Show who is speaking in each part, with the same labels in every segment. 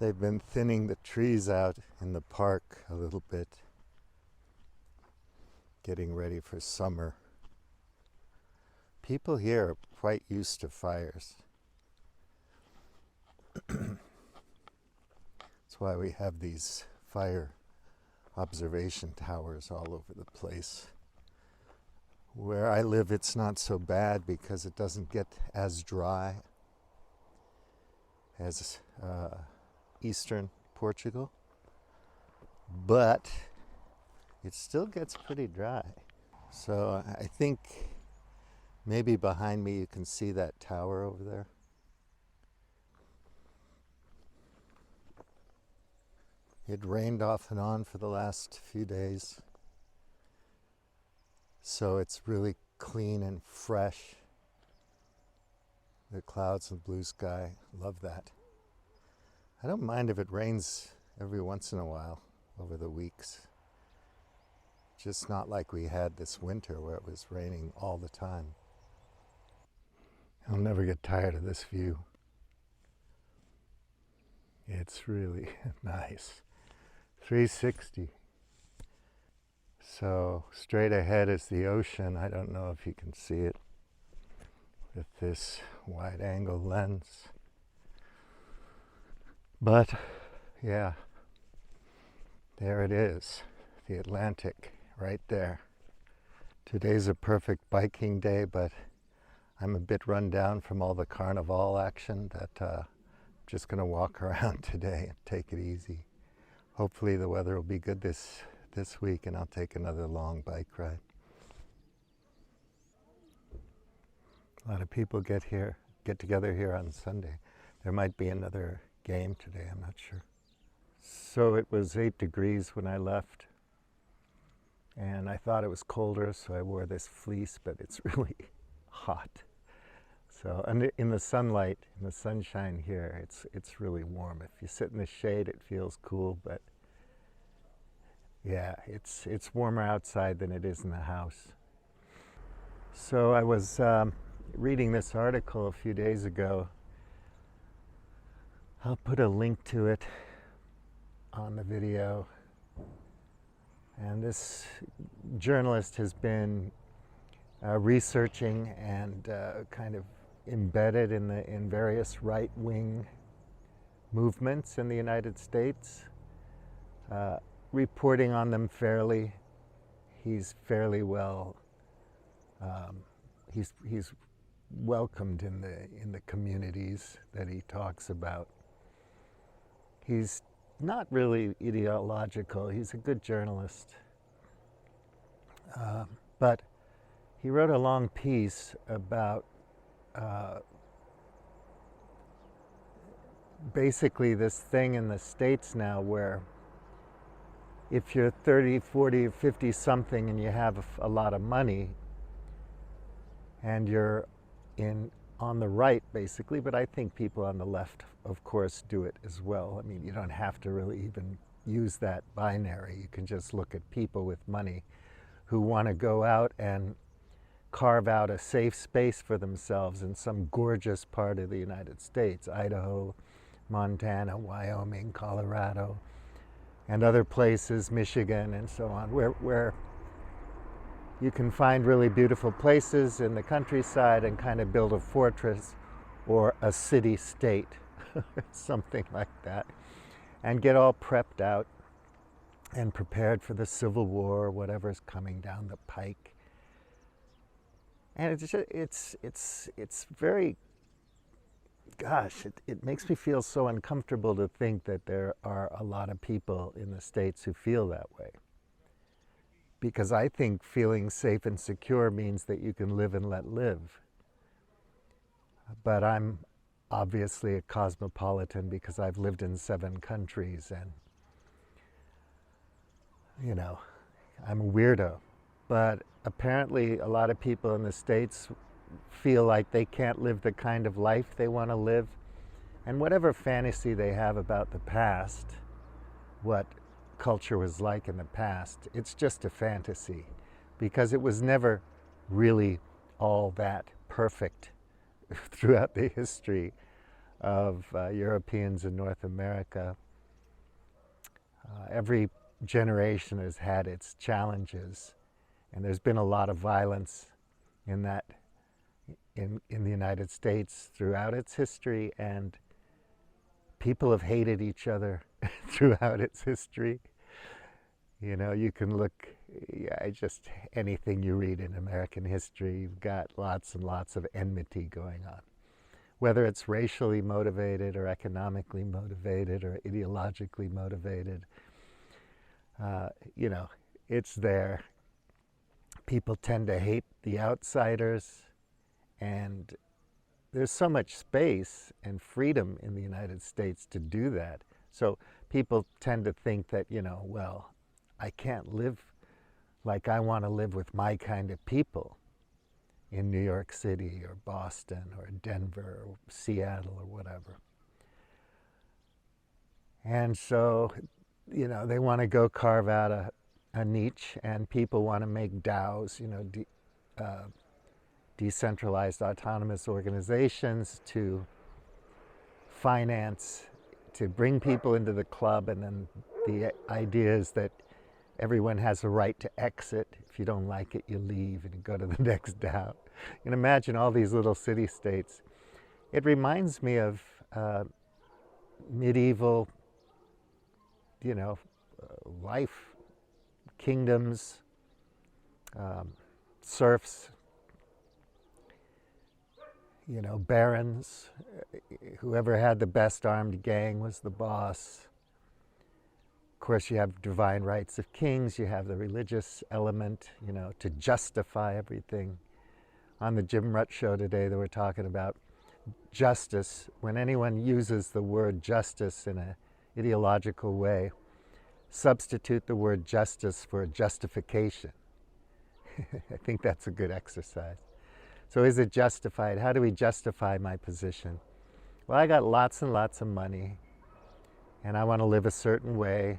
Speaker 1: They've been thinning the trees out in the park a little bit, getting ready for summer. People here are quite used to fires. That's why we have these fire observation towers all over the place. Where I live, it's not so bad because it doesn't get as dry as eastern Portugal, but it still gets pretty dry. So I think maybe behind me you can see that tower over there. It rained off and on for the last few days, so it's really clean and fresh. The clouds and blue sky, love that. I don't mind if it rains every once in a while over the weeks. Just not like we had this winter where it was raining all the time. I'll never get tired of this view. It's really nice. 360. So straight ahead is the ocean. I don't know if you can see it with this wide angle lens. But yeah, there it is, the Atlantic right there. Today's a perfect biking day, but I'm a bit run down from all the carnival action that I'm just going to walk around today and take it easy. Hopefully the weather will be good this week and I'll take another long bike ride. A lot of people get together here on Sunday. There might be another game today, I'm not sure. So it was 8 degrees when I left, and I thought it was colder, so I wore this fleece, but it's really hot. So in the sunlight, in the sunshine here, it's really warm. If you sit in the shade, it feels cool, but yeah, it's warmer outside than it is in the house. So I was reading this article a few days ago. I'll put a link to it on the video. And this journalist has been researching and kind of embedded in various right-wing movements in the United States, reporting on them fairly. He's fairly well. He's welcomed in the communities that he talks about. He's not really ideological. He's a good journalist. But he wrote a long piece about basically this thing in the States now where if you're 30, 40, 50 something and you have a lot of money and you're on the right, basically, but I think people on the left, of course, do it as well. I mean, you don't have to really even use that binary. You can just look at people with money who want to go out and carve out a safe space for themselves in some gorgeous part of the United States, Idaho, Montana, Wyoming, Colorado, and other places, Michigan, and so on, where you can find really beautiful places in the countryside and kind of build a fortress or a city-state, something like that, and get all prepped out and prepared for the Civil War or whatever's coming down the pike. And it's very, gosh, it makes me feel so uncomfortable to think that there are a lot of people in the States who feel that way. Because I think feeling safe and secure means that you can live and let live. But I'm obviously a cosmopolitan because I've lived in 7 countries and, you know, I'm a weirdo. But apparently a lot of people in the States feel like they can't live the kind of life they want to live. And whatever fantasy they have about the past, what culture was like in the past, it's just a fantasy because it was never really all that perfect throughout the history of Europeans in North America. Every generation has had its challenges, and there's been a lot of violence in that in the United States throughout its history, and people have hated each other throughout its history. You know, you can look, yeah, just anything you read in American history, you've got lots and lots of enmity going on. Whether it's racially motivated or economically motivated or ideologically motivated, you know, it's there. People tend to hate the outsiders, and there's so much space and freedom in the United States to do that. So people tend to think that, you know, well, I can't live like I want to live with my kind of people in New York City or Boston or Denver or Seattle or whatever. And so, you know, they want to go carve out a niche, and people want to make DAOs, you know, decentralized autonomous organizations to finance, to bring people into the club, and then the idea is that everyone has a right to exit. If you don't like it, you leave and you go to the next DAO. You can imagine all these little city-states. It reminds me of medieval, you know, life, kingdoms, serfs, you know, barons. Whoever had the best armed gang was the boss. Of course, you have divine rights of kings, you have the religious element, you know, to justify everything. On the Jim Rutt show today, they were talking about justice. When anyone uses the word justice in an ideological way, substitute the word justice for justification. I think that's a good exercise. So is it justified? How do we justify my position? Well, I got lots and lots of money, and I want to live a certain way,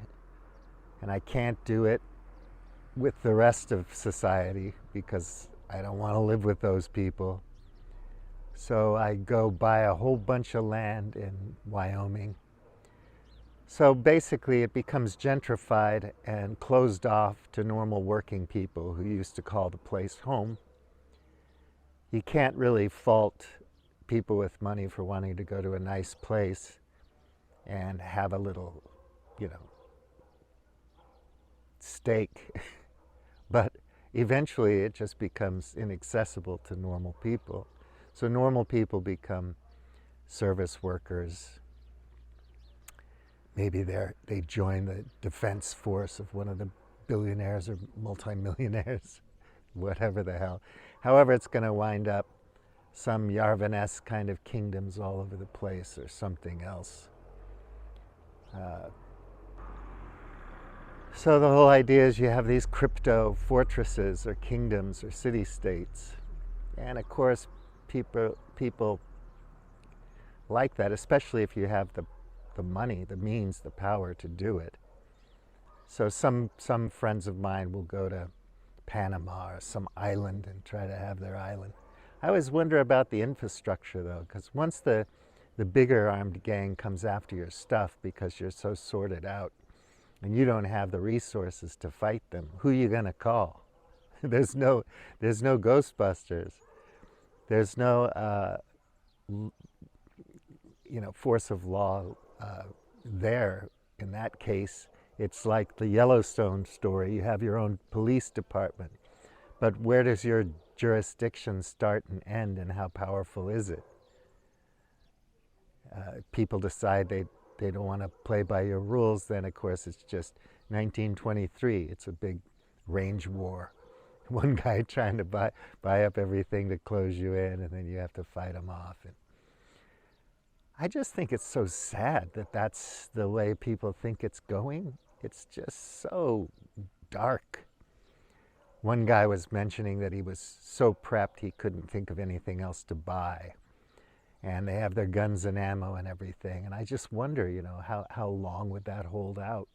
Speaker 1: and I can't do it with the rest of society because I don't want to live with those people. So I go buy a whole bunch of land in Wyoming. So basically it becomes gentrified and closed off to normal working people who used to call the place home. You can't really fault people with money for wanting to go to a nice place and have a little, you know, steak. But eventually it just becomes inaccessible to normal people. So normal people become service workers. Maybe they join the defense force of one of the billionaires or multimillionaires, whatever the hell. However, it's going to wind up some Yarvan-esque kind of kingdoms all over the place or something else. So the whole idea is you have these crypto fortresses or kingdoms or city-states. And of course, people like that, especially if you have the money, the means, the power to do it. So some friends of mine will go to Panama or some island and try to have their island. I always wonder about the infrastructure though, because once the bigger armed gang comes after your stuff because you're so sorted out and you don't have the resources to fight them, who are you going to call? There's no Ghostbusters. There's no you know, force of law there. In that case, it's like the Yellowstone story. You have your own police department. But where does your jurisdiction start and end, and how powerful is it? People decide they don't want to play by your rules, then of course it's just 1923. It's a big range war. One guy trying to buy up everything to close you in, and then you have to fight him off. And I just think it's so sad that that's the way people think it's going. It's just so dark. One guy was mentioning that he was so prepped he couldn't think of anything else to buy. And they have their guns and ammo and everything. And I just wonder, you know, how long would that hold out?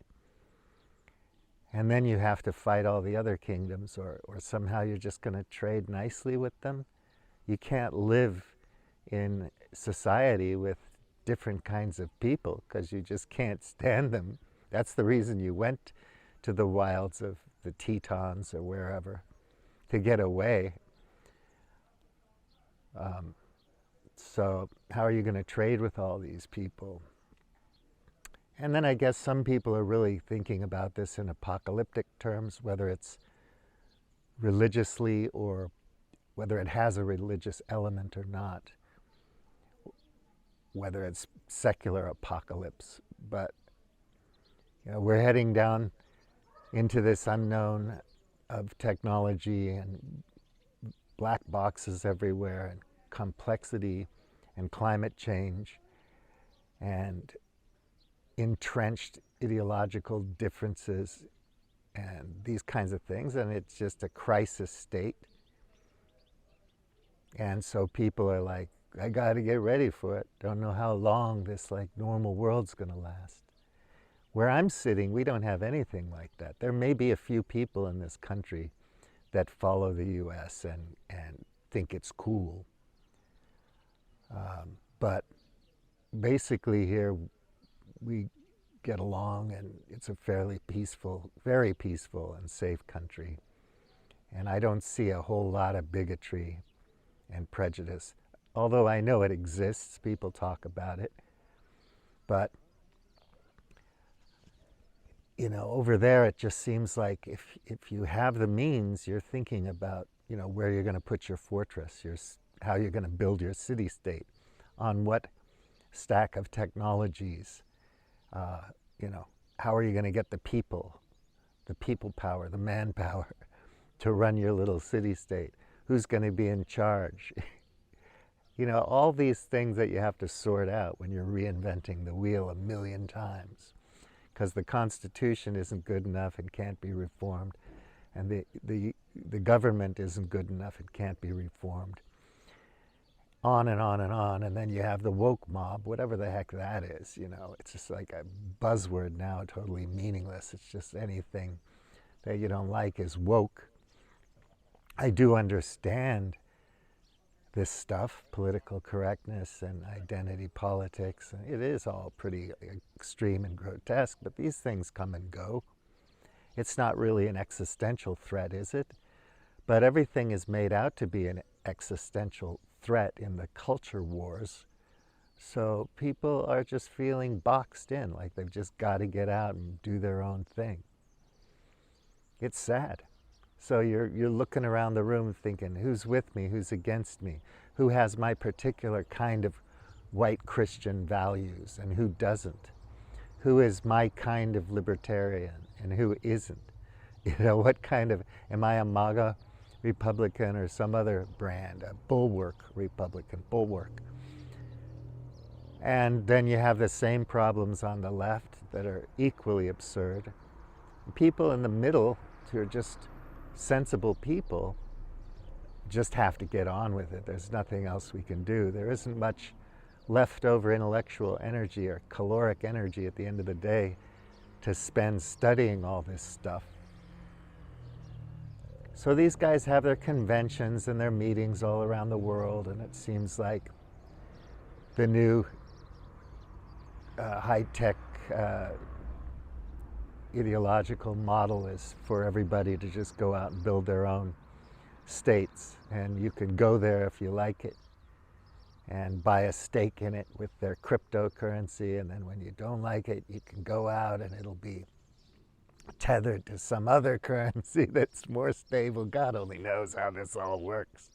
Speaker 1: And then you have to fight all the other kingdoms, or somehow you're just going to trade nicely with them. You can't live in society with different kinds of people because you just can't stand them. That's the reason you went to the wilds of the Tetons or wherever, to get away. So how are you going to trade with all these people? And then I guess some people are really thinking about this in apocalyptic terms, whether it's religiously or whether it has a religious element or not, whether it's secular apocalypse. But we're heading down into this unknown of technology and black boxes everywhere and complexity and climate change and entrenched ideological differences and these kinds of things, and it's just a crisis state. And so people are like, I got to get ready for it. Don't know how long this like normal world's going to last. Where I'm sitting, we don't have anything like that. There may be a few people in this country that follow the US and think it's cool. But basically here we get along and it's a fairly peaceful, very peaceful and safe country. And I don't see a whole lot of bigotry and prejudice. Although I know it exists, people talk about it. But over there it just seems like if you have the means, you're thinking about, where you're going to put your fortress, how you're going to build your city-state, on what stack of technologies, how are you going to get the people power, the manpower to run your little city-state? Who's going to be in charge? All these things that you have to sort out when you're reinventing the wheel a million times. Because the Constitution isn't good enough and can't be reformed, and the government isn't good enough and can't be reformed. On and on and on, and then you have the woke mob, whatever the heck that is. It's just like a buzzword now, totally meaningless. It's just anything that you don't like is woke. I do understand this stuff, political correctness and identity politics. It is all pretty extreme and grotesque, but these things come and go. It's not really an existential threat, is it? But everything is made out to be an existential threat in the culture wars. So people are just feeling boxed in, like they've just got to get out and do their own thing. It's sad. So you're looking around the room thinking, who's with me, who's against me, who has my particular kind of white Christian values and who doesn't, who is my kind of libertarian and who isn't. What kind of, am I a MAGA Republican or some other brand, a bulwark Republican, bulwark? And then you have the same problems on the left that are equally absurd. People in the middle who are just sensible people just have to get on with it. There's nothing else we can do. There isn't much leftover intellectual energy or caloric energy at the end of the day to spend studying all this stuff. So these guys have their conventions and their meetings all around the world, and it seems like the new high-tech ideological model is for everybody to just go out and build their own states, and you can go there if you like it and buy a stake in it with their cryptocurrency, and then when you don't like it, you can go out and it'll be tethered to some other currency that's more stable. God only knows how this all works.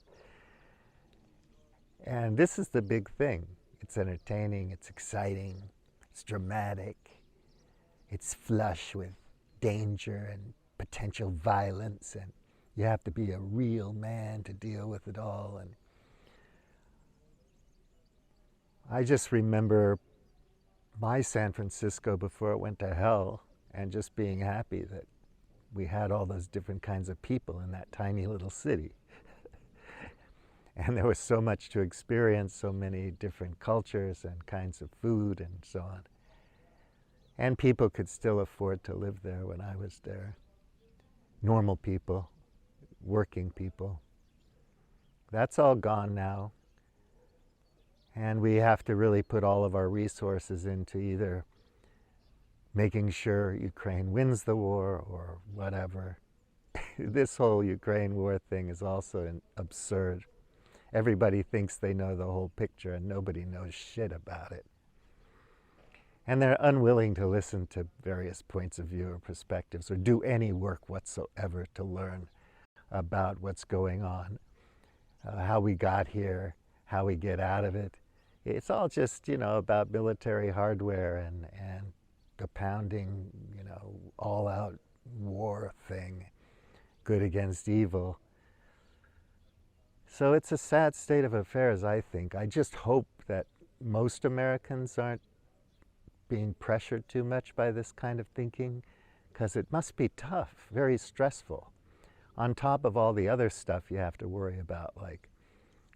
Speaker 1: And this is the big thing. It's entertaining, it's exciting, it's dramatic, it's flush with danger and potential violence, and you have to be a real man to deal with it all. And I just remember my San Francisco before it went to hell, and just being happy that we had all those different kinds of people in that tiny little city. And there was so much to experience, so many different cultures and kinds of food and so on. And people could still afford to live there when I was there. Normal people, working people. That's all gone now. And we have to really put all of our resources into either making sure Ukraine wins the war or whatever. This whole Ukraine war thing is also absurd. Everybody thinks they know the whole picture and nobody knows shit about it. And they're unwilling to listen to various points of view or perspectives or do any work whatsoever to learn about what's going on, how we got here, how we get out of it. It's all just, about military hardware and the pounding, all-out war thing, good against evil. So it's a sad state of affairs, I think. I just hope that most Americans aren't being pressured too much by this kind of thinking, because it must be tough, very stressful, on top of all the other stuff you have to worry about, like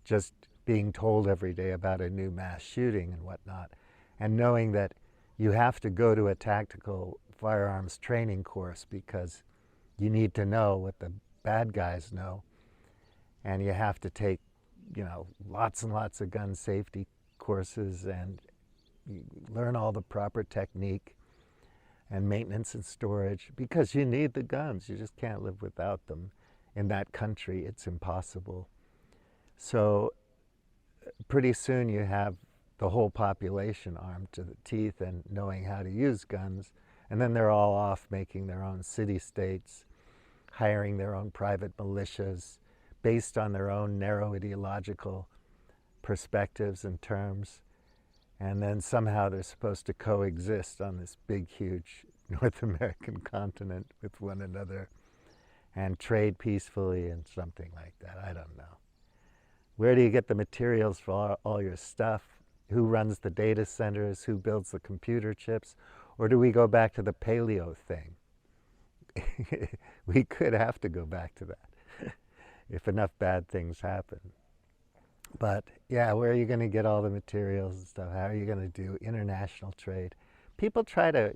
Speaker 1: just being told every day about a new mass shooting and whatnot, and knowing that you have to go to a tactical firearms training course because you need to know what the bad guys know, and you have to take, lots and lots of gun safety courses and you learn all the proper technique and maintenance and storage because you need the guns. You just can't live without them. In that country, it's impossible. So pretty soon you have the whole population armed to the teeth and knowing how to use guns, and then they're all off making their own city-states, hiring their own private militias based on their own narrow ideological perspectives and terms. And then somehow they're supposed to coexist on this big, huge North American continent with one another and trade peacefully and something like that. I don't know. Where do you get the materials for all your stuff? Who runs the data centers? Who builds the computer chips? Or do we go back to the paleo thing? We could have to go back to that if enough bad things happen. But yeah, where are you going to get all the materials and stuff? How are you going to do international trade? People try to,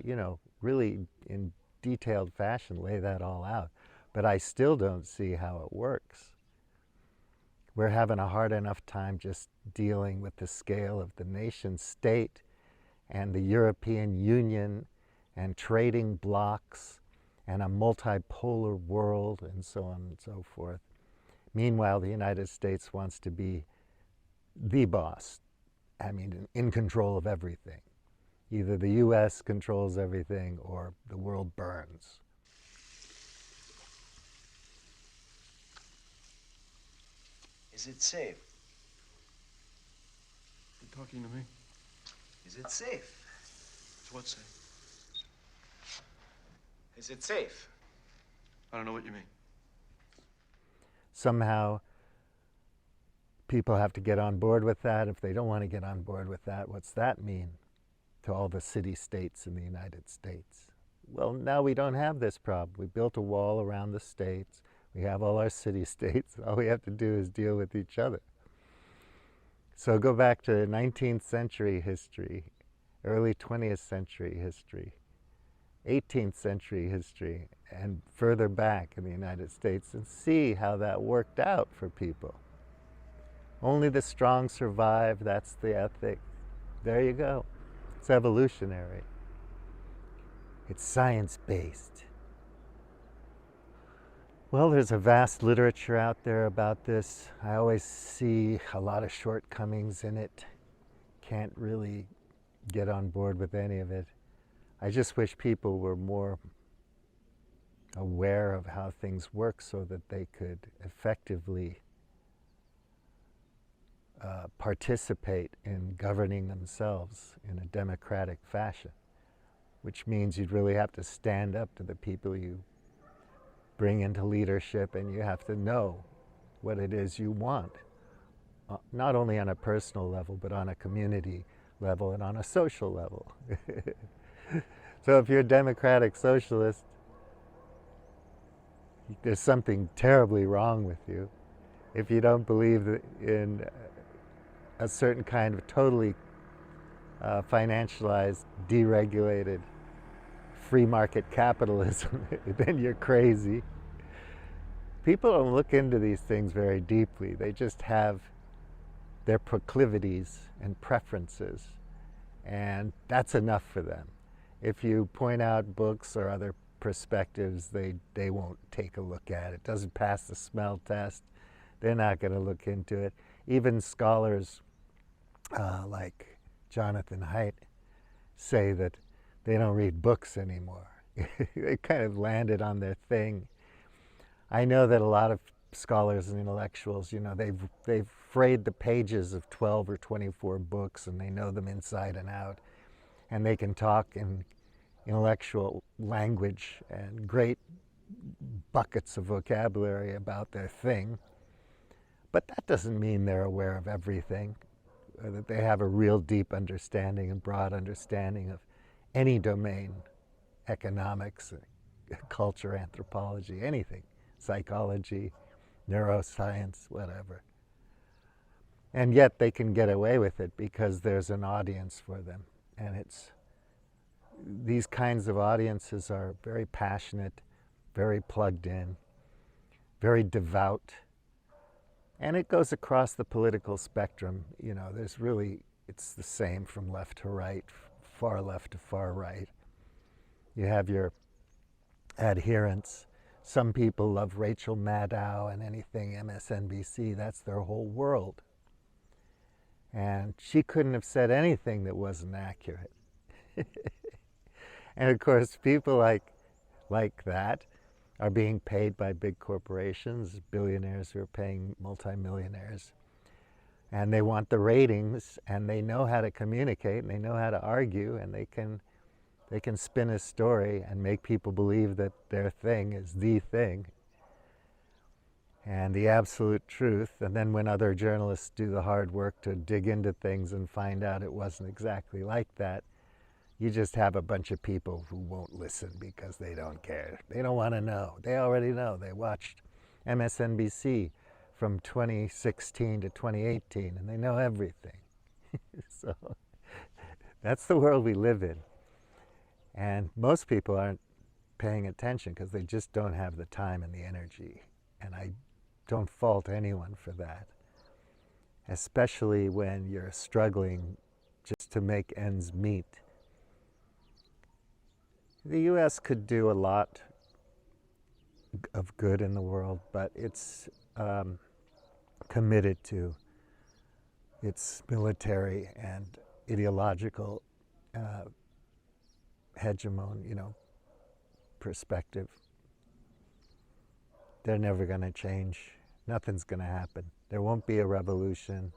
Speaker 1: really in detailed fashion lay that all out. But I still don't see how it works. We're having a hard enough time just dealing with the scale of the nation state and the European Union and trading blocs and a multipolar world and so on and so forth. Meanwhile, the United States wants to be the boss, in control of everything. Either the US controls everything or the world burns.
Speaker 2: Is it safe?
Speaker 3: You talking to me?
Speaker 2: Is it safe?
Speaker 3: It's what safe?
Speaker 2: Is it safe?
Speaker 3: I don't know what you mean.
Speaker 1: Somehow people have to get on board with that. If they don't want to get on board with that, what's that mean to all the city-states in the United States? Well, now we don't have this problem. We built a wall around the states. We have all our city-states. All we have to do is deal with each other. So go back to 19th century history, early 20th century history, 18th century history, and further back in the United States and see how that worked out for people. Only the strong survive. That's the ethic. There you go. It's evolutionary. It's science-based. Well, there's a vast literature out there about this. I always see a lot of shortcomings in it. Can't really get on board with any of it. I just wish people were more aware of how things work so that they could effectively participate in governing themselves in a democratic fashion, which means you'd really have to stand up to the people you bring into leadership, and you have to know what it is you want, not only on a personal level, but on a community level and on a social level. So if you're a democratic socialist, there's something terribly wrong with you. If you don't believe in a certain kind of totally financialized, deregulated, free market capitalism, then you're crazy. People don't look into these things very deeply. They just have their proclivities and preferences, and that's enough for them. If you point out books or other perspectives, they won't take a look at it. It doesn't pass the smell test. They're not going to look into it. Even scholars like Jonathan Haidt say that they don't read books anymore. They kind of landed on their thing. I know that a lot of scholars and intellectuals, they've frayed the pages of 12 or 24 books and they know them inside and out, and they can talk in intellectual language and great buckets of vocabulary about their thing. But that doesn't mean they're aware of everything, or that they have a real deep understanding and broad understanding of any domain, economics, culture, anthropology, anything, psychology, neuroscience, whatever. And yet they can get away with it because there's an audience for them. And these kinds of audiences are very passionate, very plugged in, very devout. And it goes across the political spectrum. It's the same from left to right, far left to far right. You have your adherents. Some people love Rachel Maddow and anything MSNBC. That's their whole world. And she couldn't have said anything that wasn't accurate. And of course, people like that are being paid by big corporations, billionaires who are paying multimillionaires. And they want the ratings, and they know how to communicate, and they know how to argue, and they can spin a story and make people believe that their thing is the thing and the absolute truth. And then when other journalists do the hard work to dig into things and find out it wasn't exactly like that, you just have a bunch of people who won't listen because they don't care. They don't want to know. They already know. They watched MSNBC from 2016 to 2018, and they know everything. So that's the world we live in. And most people aren't paying attention because they just don't have the time and the energy. And I don't fault anyone for that, especially when you're struggling just to make ends meet. The U.S. could do a lot of good in the world, but it's committed to its military and ideological hegemon, perspective. They're never going to change. Nothing's going to happen. There won't be a revolution.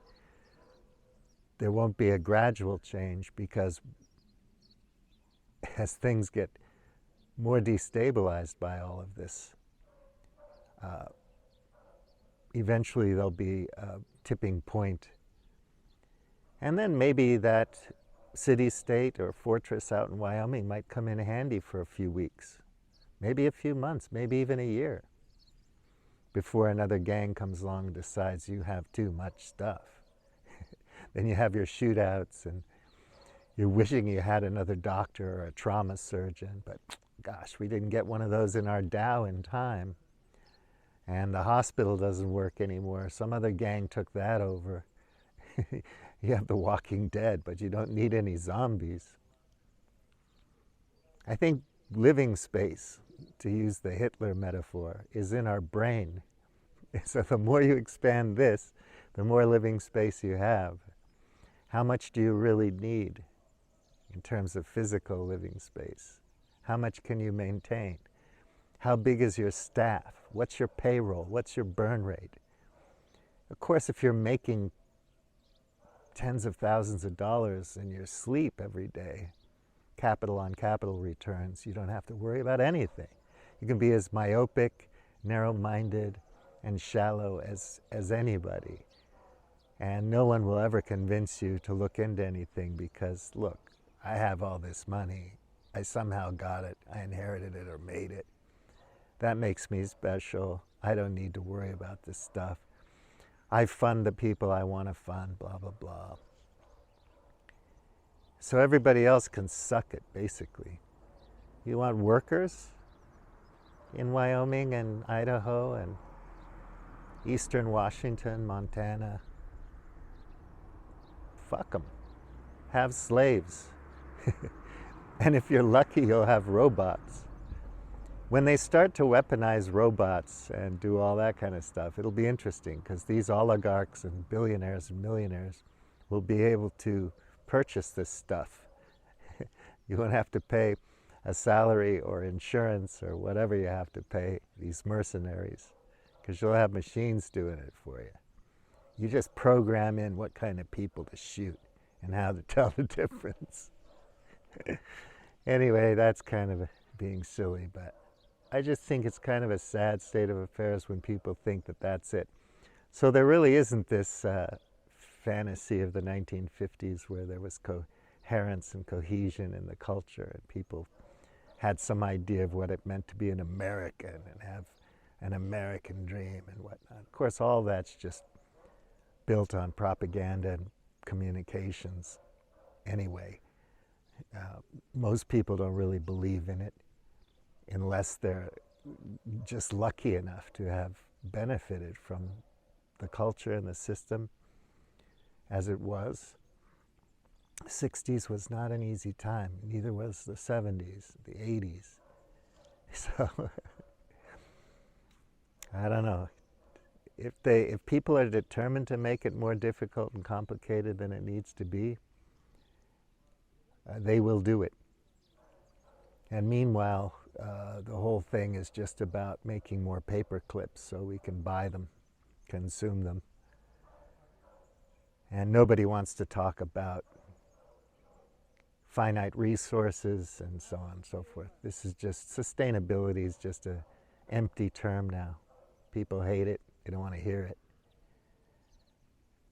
Speaker 1: There won't be a gradual change because as things get more destabilized by all of this, eventually there'll be a tipping point. And then maybe that city-state or fortress out in Wyoming might come in handy for a few weeks, maybe a few months, maybe even a year, before another gang comes along and decides you have too much stuff. Then you have your shootouts and you're wishing you had another doctor or a trauma surgeon, but gosh, we didn't get one of those in our Dow in time. And the hospital doesn't work anymore. Some other gang took that over. You have the Walking Dead, but you don't need any zombies. I think living space, to use the Hitler metaphor, is in our brain. So the more you expand this, the more living space you have. How much do you really need in terms of physical living space? How much can you maintain? How big is your staff? What's your payroll? What's your burn rate? Of course, if you're making tens of thousands of dollars in your sleep every day, capital on capital returns, you don't have to worry about anything. You can be as myopic, narrow-minded, and shallow as anybody. And no one will ever convince you to look into anything because, look, I have all this money. I somehow got it. I inherited it or made it. That makes me special. I don't need to worry about this stuff. I fund the people I want to fund, blah, blah, blah. So everybody else can suck it, basically. You want workers in Wyoming and Idaho and eastern Washington, Montana, fuck them. Have slaves. And if you're lucky, you'll have robots. When they start to weaponize robots and do all that kind of stuff, it'll be interesting because these oligarchs and billionaires and millionaires will be able to purchase this stuff. You won't have to pay a salary or insurance or whatever you have to pay these mercenaries because you'll have machines doing it for you. You just program in what kind of people to shoot and how to tell the difference. Anyway, that's kind of being silly, but I just think it's kind of a sad state of affairs when people think that that's it. So there really isn't this fantasy of the 1950s where there was coherence and cohesion in the culture and people had some idea of what it meant to be an American and have an American dream and whatnot. Of course, all that's just built on propaganda and communications anyway. Most people don't really believe in it unless they're just lucky enough to have benefited from the culture and the system as it was. The 60s was not an easy time, neither was the 70s, the 80s. So, I don't know. If people are determined to make it more difficult and complicated than it needs to be, they will do it. And meanwhile, the whole thing is just about making more paper clips so we can buy them, consume them. And nobody wants to talk about finite resources and so on and so forth. This is just, sustainability is just an empty term now. People hate it. They don't want to hear it.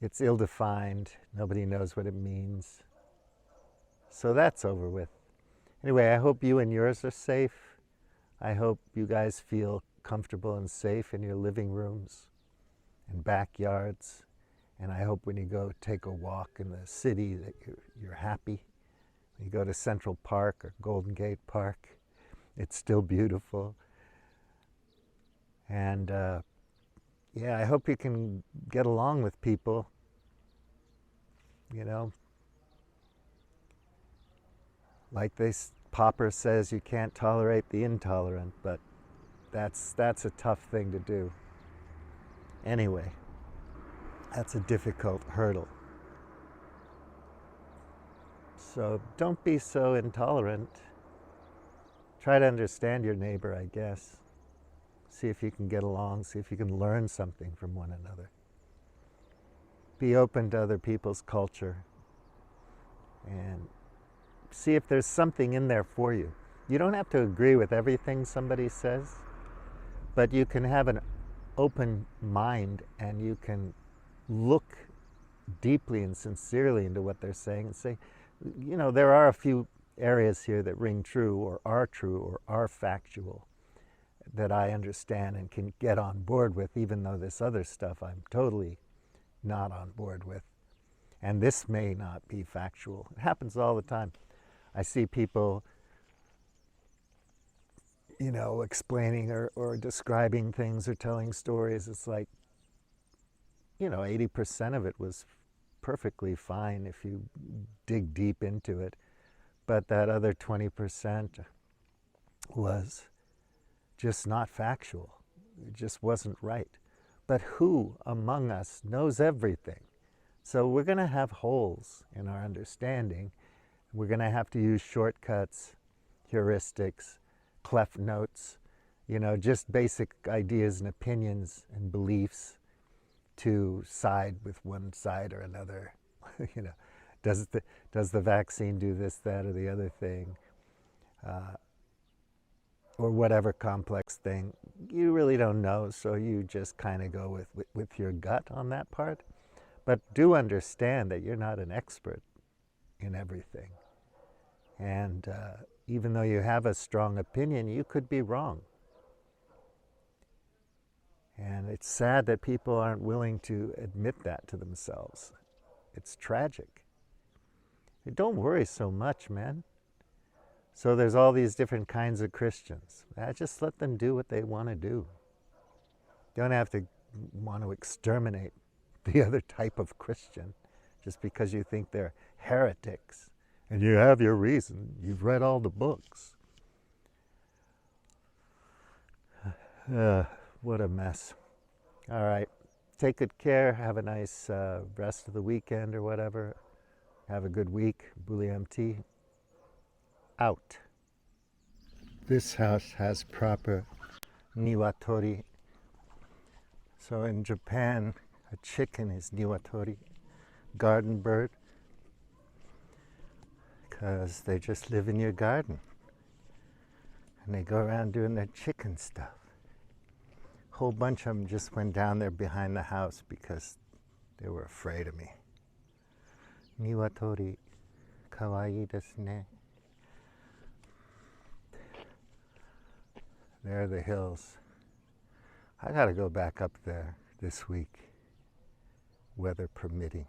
Speaker 1: It's ill-defined. Nobody knows what it means. So that's over with. Anyway, I hope you and yours are safe. I hope you guys feel comfortable and safe in your living rooms and backyards. And I hope when you go take a walk in the city that you're happy. When you go to Central Park or Golden Gate Park, it's still beautiful. And yeah, I hope you can get along with people, you know. Like Popper says, you can't tolerate the intolerant, but that's a tough thing to do. Anyway, that's a difficult hurdle. So don't be so intolerant. Try to understand your neighbor, I guess. See if you can get along, see if you can learn something from one another. Be open to other people's culture and see if there's something in there for you. You don't have to agree with everything somebody says, but you can have an open mind and you can look deeply and sincerely into what they're saying and say, you know, there are a few areas here that ring true or are factual that I understand and can get on board with, even though this other stuff I'm totally not on board with. And this may not be factual. It happens all the time. I see people, you know, explaining or describing things or telling stories. It's like, you know, 80% of it was perfectly fine if you dig deep into it. But that other 20% was just not factual. It just wasn't right. But who among us knows everything? So we're going to have holes in our understanding. We're going to have to use shortcuts, heuristics, cleft notes, you know, just basic ideas and opinions and beliefs to side with one side or another. You know, does the vaccine do this, that, or the other thing? Or whatever complex thing. You really don't know, so you just kind of go with your gut on that part. But do understand that you're not an expert in everything. And even though you have a strong opinion, you could be wrong. And it's sad that people aren't willing to admit that to themselves. It's tragic. Don't worry so much, man. So there's all these different kinds of Christians. Just let them do what they want to do. You don't have to want to exterminate the other type of Christian. just because you think they're heretics. And you have your reason. You've read all the books. What a mess. All right. Take good care. Have a nice rest of the weekend or whatever. Have a good week. Bully MT. Out. This house has proper niwatori. So in Japan, a chicken is niwatori, garden bird, because they just live in your garden. And they go around doing their chicken stuff. A whole bunch of them just went down there behind the house because they were afraid of me. Niwatori, kawaii desu ne. There are the hills. I gotta go back up there this week, weather permitting.